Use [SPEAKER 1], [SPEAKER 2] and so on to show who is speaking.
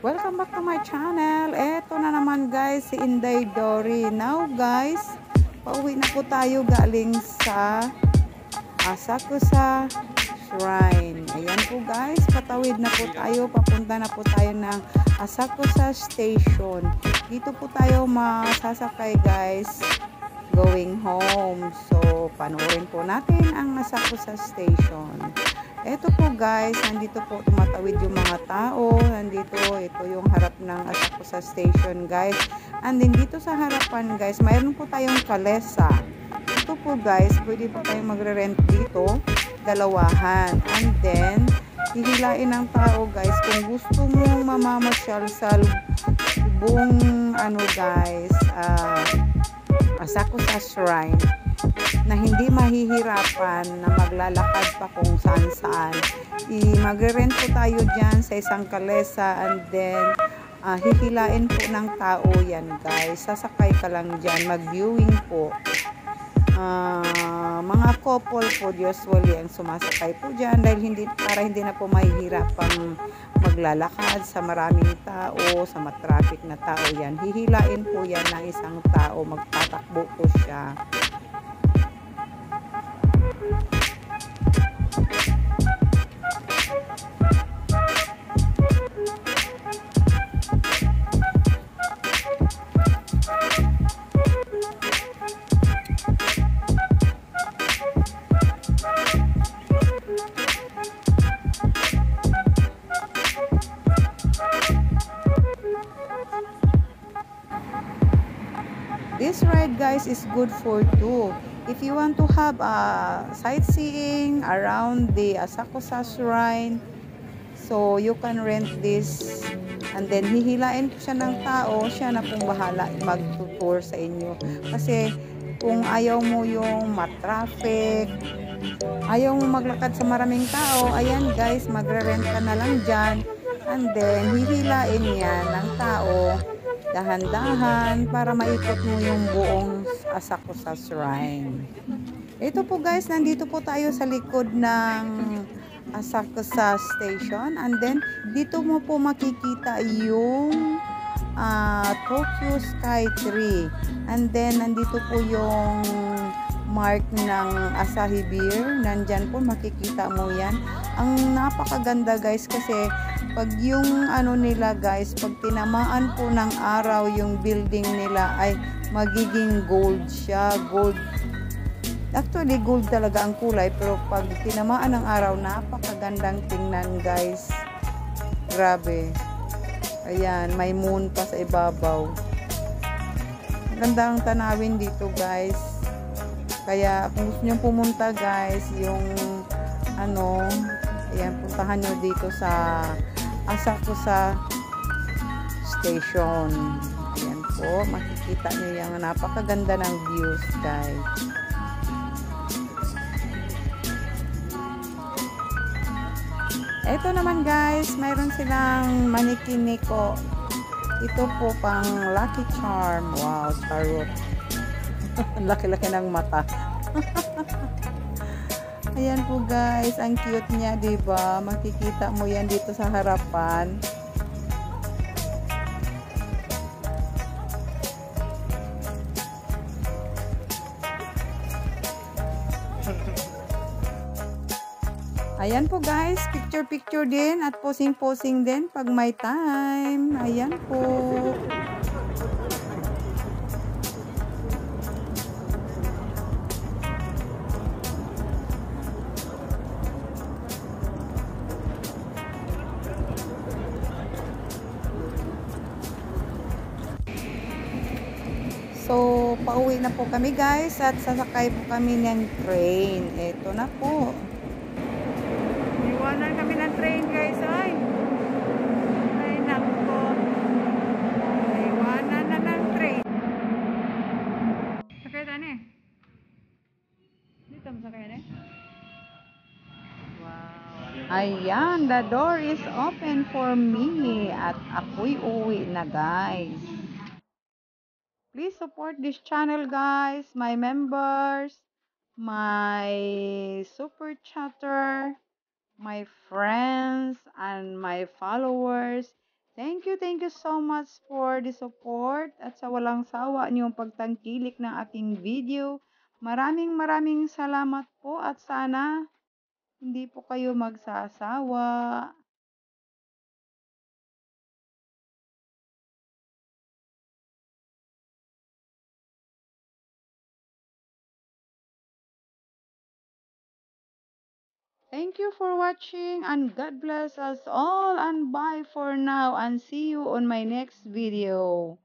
[SPEAKER 1] Welcome back to my channel. Eto na naman guys, si Inday Dory. Now guys, pauwi na po tayo galing sa Asakusa Shrine. Ayan po guys, patawid na po tayo. Papunta na po tayo ng Asakusa Station. Dito po tayo masasakay guys, going home. So, panoorin po natin ang Asakusa Station. Eto po guys, nandito po tumatawid yung mga tao. Ito yung harap ng Asakusa Station guys. And then dito sa harapan guys, mayroon po tayong kalesa. Ito po guys, pwede po tayong magre-rent dito, dalawahan. And then, hihilain ng tao guys, kung gusto mong mamamasyal sa buong guys, Asakusa Shrine, na hindi mahihirapan na maglalakad pa kung saan-saan. Magre-rent po tayo dyan sa isang kalesa, and then hihilain po ng tao yan guys. Sasakay ka lang dyan, mag-viewing po. Mga couple po usually ang sumasakay po dyan dahil para hindi na po mahihirapang maglalakad sa maraming tao, sa matraffic na tao yan. Hihilain po yan ng isang tao, magtatakbo po siya. This ride guys is good for two. If you want to have a sightseeing around the Asakusa Shrine, so you can rent this, and then hihilain po siya ng tao, siya na pong bahala mag-tour sa inyo. Kasi kung ayaw mo yung matraffic, ayaw mo maglakad sa maraming tao, ayan guys, magre-rent ka na lang dyan, and then hihilain yan ng tao dahan-dahan para maikot mo yung buong Asakusa Shrine. Ito po guys, nandito po tayo sa likod ng Asakusa Station, and then dito mo po makikita yung Tokyo Sky Tree, and then nandito po yung mark ng Asahi Beer, nandyan po makikita mo yan. Ang napakaganda guys, kasi pag yung nila guys, pag tinamaan po ng araw yung building nila ay magiging gold siya, gold. Actually gold talaga ang kulay, pero pag tinamaan ng araw, napakagandang tingnan guys. Grabe. Ayan, may moon pa sa ibabaw. Ganda ang tanawin dito guys. Kaya kung gusto nyo pumunta guys, yung ayan, puntahan nyo dito sa Asakusa Station. Ayan po, makikita nyo yung napakaganda ng views guys. Ito naman guys, mayroon silang manikiniko. Ito po pang Lucky Charm. Wow, charot. Laki-laki ng mata. Ayan po guys, ang cute niya, diba? Makikita mo yan dito sa harapan. Ayan po guys, picture-picture din at posing-posing din pag may time. Ayan po. So, pauwi na po kami guys at sasakay po kami ng train. Ito na po. Iwanan kami ng train guys. Ay nako. Iwanan na ng train. Sakay na eh. Dito mo sakay na eh. Wow. Ayan, the door is open for me at ako'y uwi na guys. Please support this channel guys, my members, my super chatter, my friends, and my followers. Thank you so much for the support at sa walang sawa niyong pagtangkilik ng aking video. Maraming salamat po at sana hindi po kayo magsasawa. Thank you for watching and God bless us all and bye for now and see you on my next video.